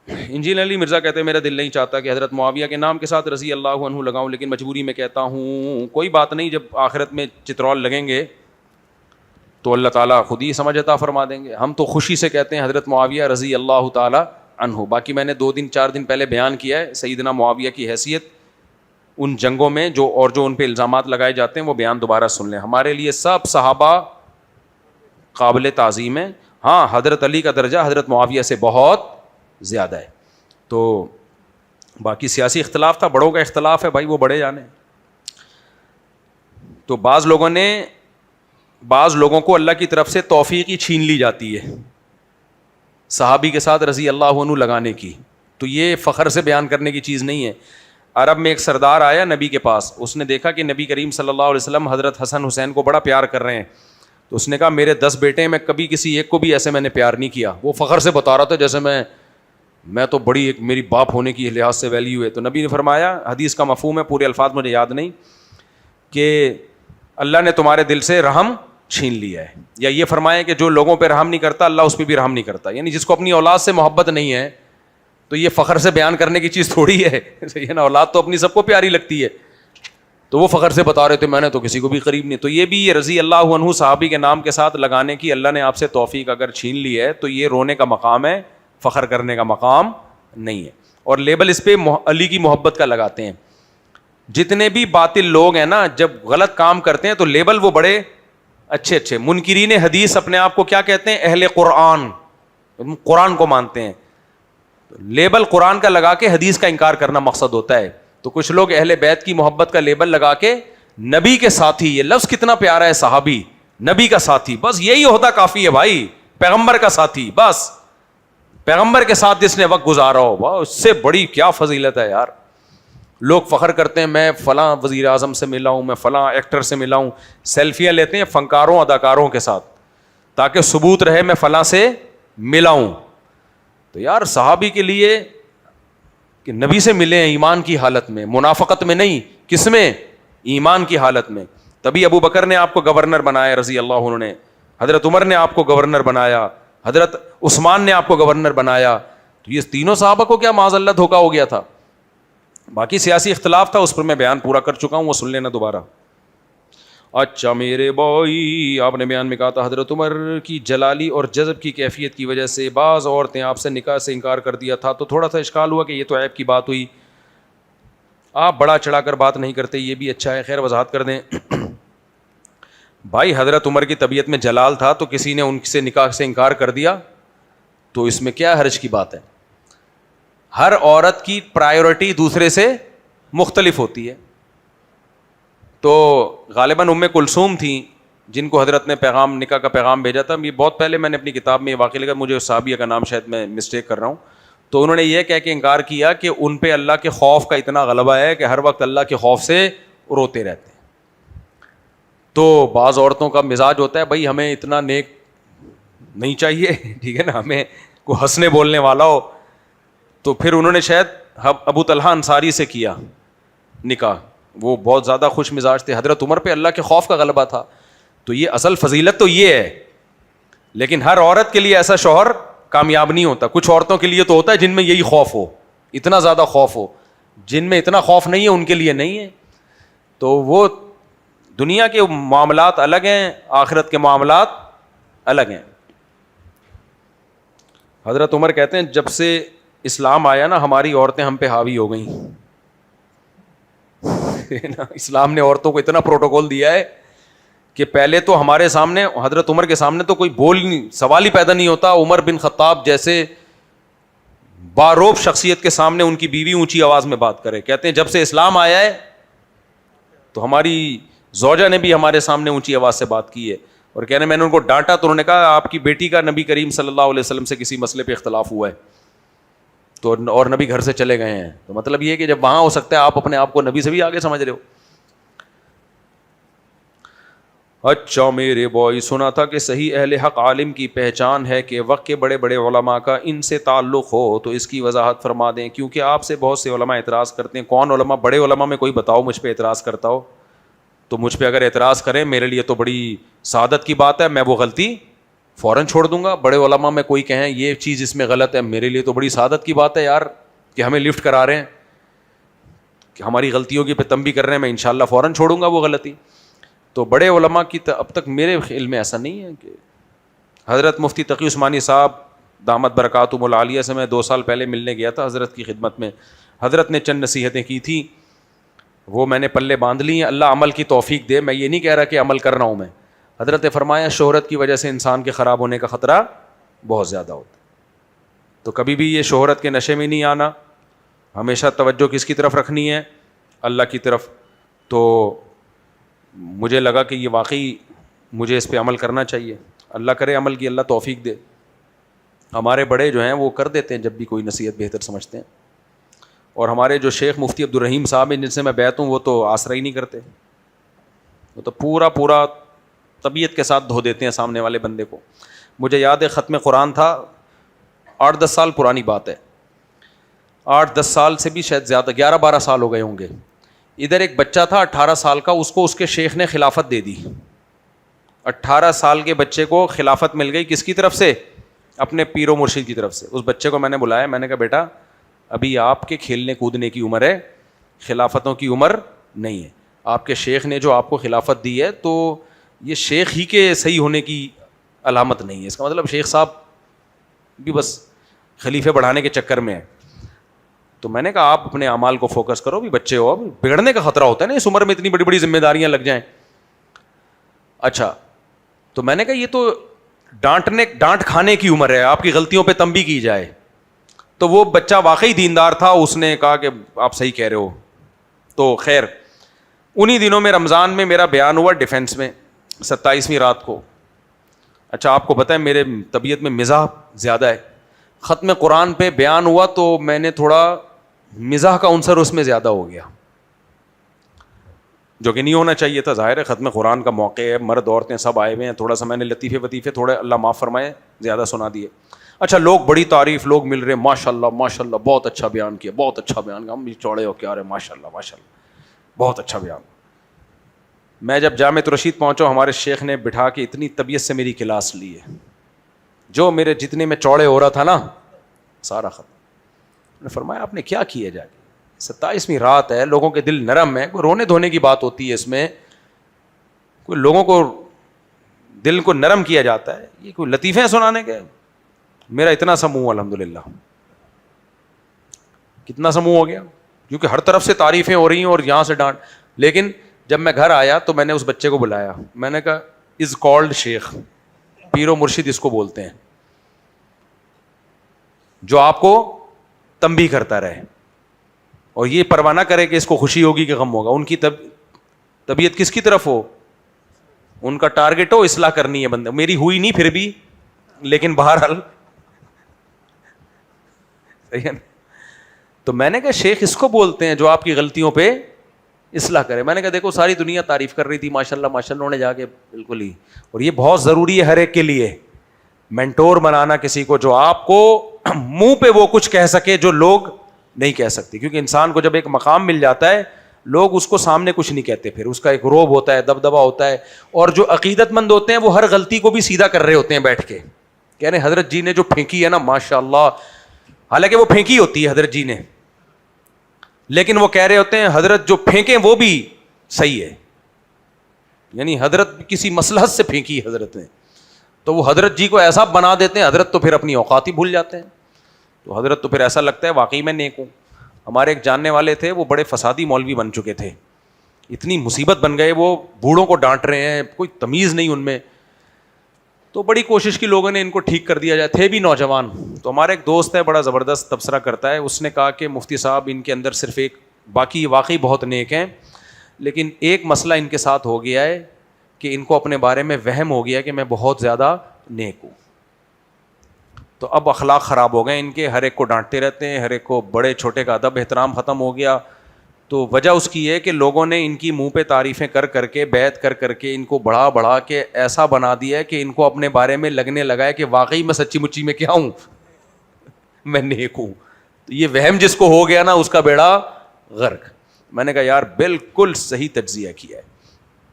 Engineer علی مرزا کہتے ہیں میرا دل نہیں چاہتا کہ حضرت معاویہ کے نام کے ساتھ رضی اللہ عنہ لگاؤں، لیکن مجبوری میں کہتا ہوں. کوئی بات نہیں، جب آخرت میں چترول لگیں گے تو اللہ تعالیٰ خود ہی سمجھ عطا فرما دیں گے. ہم تو خوشی سے کہتے ہیں حضرت معاویہ رضی اللہ تعالیٰ عنہ. باقی میں نے 2-4 دن پہلے بیان کیا ہے سیدنا معاویہ کی حیثیت ان جنگوں میں جو ان پہ الزامات لگائے جاتے ہیں، وہ بیان دوبارہ سن لیں. ہمارے لیے سب صحابہ قابل تعظیم ہیں. ہاں حضرت علی کا درجہ حضرت معاویہ سے بہت زیادہ ہے. تو باقی سیاسی اختلاف تھا، بڑوں کا اختلاف ہے بھائی، وہ بڑے جانے. تو بعض لوگوں کو اللہ کی طرف سے توفیق ہی چھین لی جاتی ہے صحابی کے ساتھ رضی اللہ عنہ لگانے کی. تو یہ فخر سے بیان کرنے کی چیز نہیں ہے. عرب میں ایک سردار آیا نبی کے پاس، اس نے دیکھا کہ نبی کریم صلی اللہ علیہ وسلم حضرت حسن حسین کو بڑا پیار کر رہے ہیں. تو اس نے کہا میرے 10 بیٹے ہیں، میں کبھی کسی ایک کو بھی ایسے میں نے پیار نہیں کیا. وہ فخر سے بتا رہا تھا جیسے میں تو بڑی ایک میری باپ ہونے کی لحاظ سے ویلیو ہے. تو نبی نے فرمایا، حدیث کا مفہوم ہے، پورے الفاظ مجھے یاد نہیں، کہ اللہ نے تمہارے دل سے رحم چھین لیا ہے. یا یہ فرمایا کہ جو لوگوں پہ رحم نہیں کرتا اللہ اس پہ بھی رحم نہیں کرتا. یعنی جس کو اپنی اولاد سے محبت نہیں ہے تو یہ فخر سے بیان کرنے کی چیز تھوڑی ہے. یہ نا، اولاد تو اپنی سب کو پیاری لگتی ہے. تو وہ فخر سے بتا رہے تھے میں نے تو کسی کو بھی قریب نہیں. تو یہ بھی یہ رضی اللہ عنہ صحابی کے نام کے ساتھ لگانے کی اللہ نے آپ سے توفیق اگر چھین لی ہے تو یہ رونے کا مقام ہے، فخر کرنے کا مقام نہیں ہے. اور لیبل اس پہ علی کی محبت کا لگاتے ہیں. جتنے بھی باطل لوگ ہیں نا، جب غلط کام کرتے ہیں تو لیبل وہ بڑے اچھے منکرین حدیث اپنے آپ کو کیا کہتے ہیں؟ اہل قرآن، قرآن کو مانتے ہیں. لیبل قرآن کا لگا کے حدیث کا انکار کرنا مقصد ہوتا ہے. تو کچھ لوگ اہل بیت کی محبت کا لیبل لگا کے نبی کے ساتھی، یہ لفظ کتنا پیارا ہے، صحابی، نبی کا ساتھی، بس یہی ہوتا کافی ہے بھائی. پیغمبر کا ساتھی، بس پیغمبر کے ساتھ جس نے وقت گزارا ہو، واہ اس سے بڑی کیا فضیلت ہے یار. لوگ فخر کرتے ہیں میں فلاں وزیر اعظم سے ملا ہوں، میں فلاں ایکٹر سے ملا ہوں. سیلفیاں لیتے ہیں فنکاروں اداکاروں کے ساتھ تاکہ ثبوت رہے میں فلاں سے ملا ہوں. تو یار صحابی کے لیے کہ نبی سے ملے ہیں ایمان کی حالت میں، منافقت میں نہیں. کس میں؟ ایمان کی حالت میں. تبھی ابو بکر نے آپ کو گورنر بنایا رضی اللہ عنہ نے، حضرت عمر نے آپ کو گورنر بنایا، حضرت عثمان نے آپ کو گورنر بنایا. تو یہ تینوں صحابہ کو کیا معاذ اللہ دھوکا ہو گیا تھا. باقی سیاسی اختلاف تھا، اس پر میں بیان پورا کر چکا ہوں، وہ سن لینا دوبارہ. اچھا میرے بھائی، آپ نے بیان میں کہا تھا حضرت عمر کی جلالی اور جذب کی کیفیت کی وجہ سے بعض عورتیں آپ سے نکاح سے انکار کر دیا تھا، تو تھوڑا سا اشکال ہوا کہ یہ تو عیب کی بات ہوئی. آپ بڑا چڑھا کر بات نہیں کرتے، یہ بھی اچھا ہے. خیر وضاحت کر دیں. بھائی حضرت عمر کی طبیعت میں جلال تھا تو کسی نے ان سے نکاح سے انکار کر دیا تو اس میں کیا حرج کی بات ہے. ہر عورت کی پرائیورٹی دوسرے سے مختلف ہوتی ہے. تو غالباً ام کلثوم تھیں جن کو حضرت نے پیغام نکاح کا پیغام بھیجا تھا. یہ بہت پہلے میں نے اپنی کتاب میں یہ واقعہ لکھا، مجھے صحابیہ کا نام شاید میں مسٹیک کر رہا ہوں. تو انہوں نے یہ کہہ کے انکار کیا کہ ان پہ اللہ کے خوف کا اتنا غلبہ ہے کہ ہر وقت اللہ کے خوف سے روتے رہتے ہیں. تو بعض عورتوں کا مزاج ہوتا ہے بھائی ہمیں اتنا نیک نہیں چاہیے، ٹھیک ہے نا، ہمیں کوئی ہنسنے بولنے والا ہو. تو پھر انہوں نے شاید ابو طلحہ انصاری سے کیا نکاح، وہ بہت زیادہ خوش مزاج تھے. حضرت عمر پہ اللہ کے خوف کا غلبہ تھا. تو یہ اصل فضیلت تو یہ ہے. لیکن ہر عورت کے لیے ایسا شوہر کامیاب نہیں ہوتا. کچھ عورتوں کے لیے تو ہوتا ہے جن میں یہی خوف ہو، اتنا زیادہ خوف ہو. جن میں اتنا خوف نہیں ہے ان کے لیے نہیں ہے. تو وہ دنیا کے معاملات الگ ہیں، آخرت کے معاملات الگ ہیں. حضرت عمر کہتے ہیں جب سے اسلام آیا نا ہماری عورتیں ہم پہ حاوی ہو گئیں. اسلام نے عورتوں کو اتنا پروٹوکول دیا ہے کہ پہلے تو ہمارے سامنے حضرت عمر کے سامنے تو کوئی سوال ہی پیدا نہیں ہوتا. عمر بن خطاب جیسے باروب شخصیت کے سامنے ان کی بیوی اونچی آواز میں بات کرے. کہتے ہیں جب سے اسلام آیا ہے تو ہماری زوجہ نے بھی ہمارے سامنے اونچی آواز سے بات کی ہے. اور کہنے میں نے ان کو ڈانٹا تو انہوں نے کہا آپ کی بیٹی کا نبی کریم صلی اللہ علیہ وسلم سے کسی مسئلے پہ اختلاف ہوا ہے تو اور نبی گھر سے چلے گئے ہیں. تو مطلب یہ کہ جب وہاں ہو سکتا ہے آپ اپنے آپ کو نبی سے بھی آگے سمجھ رہے ہو. اچھا میرے بھائی، سنا تھا کہ صحیح اہل حق عالم کی پہچان ہے کہ وقت کے بڑے بڑے علماء کا ان سے تعلق ہو، تو اس کی وضاحت فرما دیں کیونکہ آپ سے بہت سے علماء اعتراض کرتے ہیں. کون علماء؟ بڑے علماء میں کوئی بتاؤ مجھ پہ اعتراض کرتا ہو تو مجھ پہ اگر اعتراض کریں میرے لیے تو بڑی سعادت کی بات ہے، میں وہ غلطی فوراً چھوڑ دوں گا. بڑے علماء میں کوئی کہیں یہ چیز اس میں غلط ہے, میرے لیے تو بڑی سعادت کی بات ہے یار کہ ہمیں لفٹ کرا رہے ہیں, کہ ہماری غلطیوں کی پہ تنبیہ کر رہے ہیں, میں انشاءاللہ فوراً چھوڑوں گا وہ غلطی. تو بڑے علماء کی اب تک میرے علم میں ایسا نہیں ہے. کہ حضرت مفتی تقی عثمانی صاحب دامت برکاتہم العالیہ سے میں 2 سال پہلے ملنے گیا تھا حضرت کی خدمت میں. حضرت نے چند نصیحتیں کی تھیں, وہ میں نے پلے باندھ لی ہیں. اللہ عمل کی توفیق دے. میں یہ نہیں کہہ رہا کہ عمل کر رہا ہوں میں. حضرت نے فرمایا شہرت کی وجہ سے انسان کے خراب ہونے کا خطرہ بہت زیادہ ہوتا ہے. تو کبھی بھی یہ شہرت کے نشے میں نہیں آنا, ہمیشہ توجہ کس کی طرف رکھنی ہے, اللہ کی طرف. تو مجھے لگا کہ یہ واقعی مجھے اس پہ عمل کرنا چاہیے. اللہ کرے عمل کی اللہ توفیق دے. ہمارے بڑے جو ہیں وہ کر دیتے ہیں جب بھی کوئی نصیحت بہتر سمجھتے ہیں. اور ہمارے جو شیخ مفتی عبدالرحیم صاحب ہیں جن سے میں بیعت ہوں, وہ تو آسرا ہی نہیں کرتے. وہ تو پورا طبیعت کے ساتھ دھو دیتے ہیں سامنے والے بندے کو. مجھے یاد ہے ختم قرآن تھا, 8-10 سال پرانی بات ہے, 8-10 سال سے بھی شاید زیادہ, 11-12 سال ہو گئے ہوں گے. ادھر ایک بچہ تھا 18 سال کا, اس کو اس کے شیخ نے خلافت دے دی. 18 سال کے بچے کو خلافت مل گئی, کس کی طرف سے؟ اپنے پیر و مرشد کی طرف سے. اس بچے کو میں نے بلایا, میں نے کہا بیٹا ابھی آپ کے کھیلنے کودنے کی عمر ہے, خلافتوں کی عمر نہیں ہے. آپ کے شیخ نے جو آپ کو خلافت دی ہے تو یہ شیخ ہی کے صحیح ہونے کی علامت نہیں ہے. اس کا مطلب شیخ صاحب بھی بس خلیفے بڑھانے کے چکر میں ہے. تو میں نے کہا آپ اپنے اعمال کو فوکس کرو, بھی بچے ہو, بگڑنے کا خطرہ ہوتا ہے نا اس عمر میں, اتنی بڑی بڑی ذمہ داریاں لگ جائیں. اچھا, تو میں نے کہا یہ تو ڈانٹ کھانے کی عمر ہے, آپ کی غلطیوں پہ تنبیہ کی جائے. تو وہ بچہ واقعی دیندار تھا, اس نے کہا کہ آپ صحیح کہہ رہے ہو. تو خیر انہی دنوں میں رمضان میں میرا بیان ہوا ڈیفینس میں 27ویں رات کو. اچھا آپ کو پتہ ہے میرے طبیعت میں مزاح زیادہ ہے. ختم قرآن پہ بیان ہوا تو میں نے تھوڑا مزاح کا عنصر اس میں زیادہ ہو گیا, جو کہ نہیں ہونا چاہیے تھا. ظاہر ہے ختم قرآن کا موقع ہے, مرد عورتیں سب آئے ہوئے ہیں, تھوڑا سا میں نے لطیفے وطیفے تھوڑے اللہ معاف فرمائے زیادہ سنا دیے. اچھا لوگ بڑی تعریف, لوگ مل رہے, ماشاء اللہ بہت اچھا بیان کیا, بہت اچھا بیان کیا, ہم بھی چوڑے ہو کے آ رہے ماشاء اللہ بہت اچھا بیان. میں جب جامعۃ رشید پہنچا, ہمارے شیخ نے بٹھا کے اتنی طبیعت سے میری کلاس لی ہے, جو میرے جتنے میں چوڑے ہو رہا تھا نا سارا ختم. نے فرمایا آپ نے کیا کیا جا کے, 27ویں رات ہے, لوگوں کے دل نرم ہے, کوئی رونے دھونے کی بات ہوتی ہے اس میں, کوئی لوگوں کو دل کو نرم کیا جاتا ہے, یہ کوئی لطیفے ہیں سنانے کے. میرا اتنا سا منہ الحمدللہ, کتنا سا منہ ہو گیا, کیونکہ ہر طرف سے تعریفیں ہو رہی ہیں اور یہاں سے ڈانٹ. لیکن جب میں گھر آیا تو میں نے اس بچے کو بلایا, میں نے کہا از کالڈ شیخ, پیر و مرشد اس کو بولتے ہیں, جو آپ کو تنبیہ کرتا رہے اور یہ پرواہ نہ کرے کہ اس کو خوشی ہوگی کہ غم ہوگا. ان کی طبیعت کس کی طرف ہو, ان کا ٹارگٹ ہو اصلاح کرنی ہے بندے. میری ہوئی نہیں پھر بھی, لیکن بہرحال صحیح ہے نا. تو میں نے کہا شیخ اس کو بولتے ہیں جو آپ کی غلطیوں پہ اصلاح کرے. میں نے کہا دیکھو ساری دنیا تعریف کر رہی تھی ماشاء اللہ نے جا کے بالکل ہی, اور یہ بہت ضروری ہے ہر ایک کے لیے, مینٹور بنانا کسی کو جو آپ کو منہ پہ وہ کچھ کہہ سکے جو لوگ نہیں کہہ سکتے. کیونکہ انسان کو جب ایک مقام مل جاتا ہے لوگ اس کو سامنے کچھ نہیں کہتے, پھر اس کا ایک روب ہوتا ہے, دبدبا ہوتا ہے. اور جو عقیدت مند ہوتے ہیں وہ ہر غلطی کو بھی سیدھا کر رہے ہوتے ہیں بیٹھ کے, کہہ رہے حضرت جی نے جو پھینکی ہے نا ماشاء اللہ, حالانکہ وہ پھینکی ہوتی ہے حضرت جی نے, لیکن وہ کہہ رہے ہوتے ہیں حضرت جو پھینکیں وہ بھی صحیح ہے, یعنی حضرت کسی مصلحت سے پھینکی حضرت نے, تو وہ حضرت جی کو ایسا بنا دیتے ہیں, حضرت تو پھر اپنی اوقات ہی بھول جاتے ہیں. تو حضرت تو پھر ایسا لگتا ہے واقعی میں نیک ہوں. ہمارے ایک جاننے والے تھے, وہ بڑے فسادی مولوی بن چکے تھے, اتنی مصیبت بن گئے, وہ بوڑھوں کو ڈانٹ رہے ہیں, کوئی تمیز نہیں ان میں. تو بڑی کوشش کی لوگوں نے ان کو ٹھیک کر دیا جائے, تھے بھی نوجوان. تو ہمارا ایک دوست ہے بڑا زبردست تبصرہ کرتا ہے, اس نے کہا کہ مفتی صاحب ان کے اندر صرف ایک, باقی واقعی بہت نیک ہیں, لیکن ایک مسئلہ ان کے ساتھ ہو گیا ہے کہ ان کو اپنے بارے میں وہم ہو گیا کہ میں بہت زیادہ نیک ہوں. تو اب اخلاق خراب ہو گئے ان کے, ہر ایک کو ڈانٹتے رہتے ہیں, ہر ایک کو, بڑے چھوٹے کا ادب احترام ختم ہو گیا. تو وجہ اس کی ہے کہ لوگوں نے ان کی منہ پہ تعریفیں کر کر کے, بیعت کر کر کے ان کو بڑھا کے ایسا بنا دیا ہے کہ ان کو اپنے بارے میں لگنے لگا ہے کہ واقعی میں سچی مچی میں کیا ہوں, میں نیک ہوں. تو یہ وہم جس کو ہو گیا نا اس کا بیڑا غرق. میں نے کہا یار بالکل صحیح تجزیہ کیا ہے.